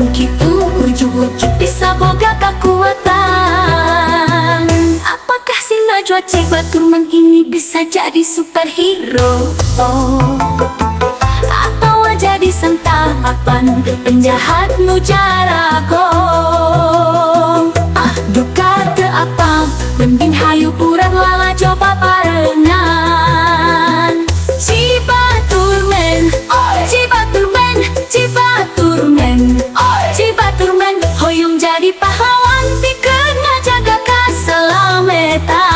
memang gitu, ujuk-ujuk bisa boga kekuatan. Apakah si Najwa Cibaturman ini bisa jadi superhero? Atau jadi santapan penjahat nu jarago? Duka teu apa, mending hayu urang lala coba barengan. Cibaturman, Cibaturman, Cibaturman, Cibaturman, hoyong jadi pahlawan pikeun ngajaga kaselamatan.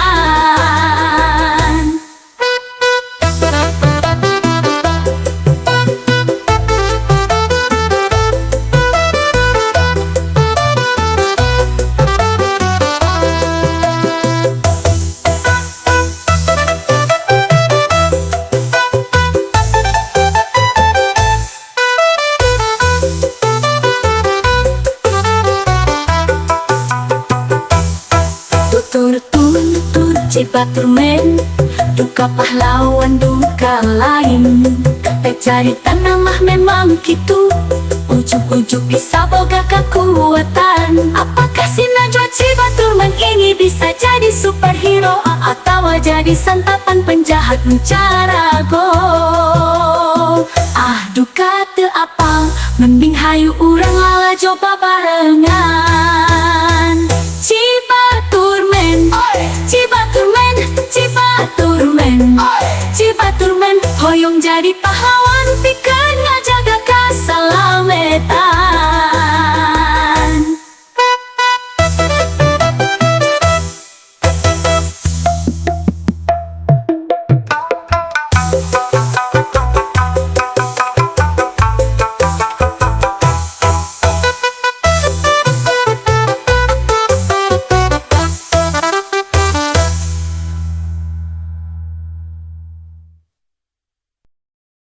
Tutur Cibaturman, duka pahlawan duka lain. Cerita nama memang gitu, ujuk-ujuk bisa boga kekuatan. Apakah si Najwa Cibaturman ini bisa jadi superhero? Atau jadi santapan penjahat nu jarago? Duka teu apa, mending hayu urang lala coba barengan. Cibaturman, Cibaturman, Cibaturman, Cibaturman, hoyong jadi pahlawan